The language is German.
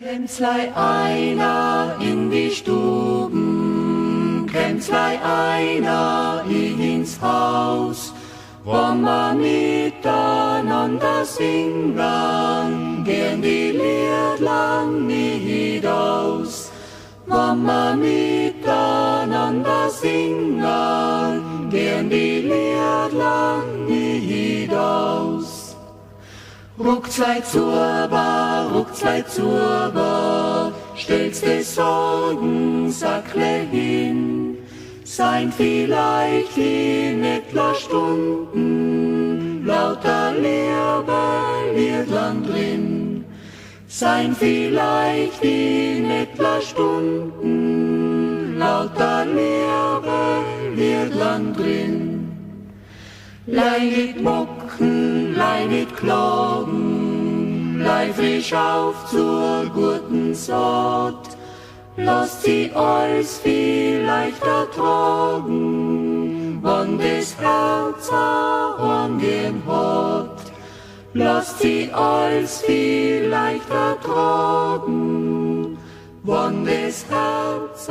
Kämslei einer in die Stuben, Kämslei einer ins Haus, wollen wir miteinander singen, gern die Liedlang nicht aus. Wollen wir miteinander singen, gern die Liedlang nicht aus. Ruckzeit zurber, stellst des Sorgensackle hin, sein vielleicht in etwa Stunden lauter Liedern drin, sein vielleicht in etwa Stunden lauter Liedern drin. Lei nit mucken, lei nit klagen, lei frisch auf zur guten Saat. Lasst sie alles vielleicht ertragen, wann das Herz angehen hat. Lasst sie alles vielleicht ertragen, wann das Herz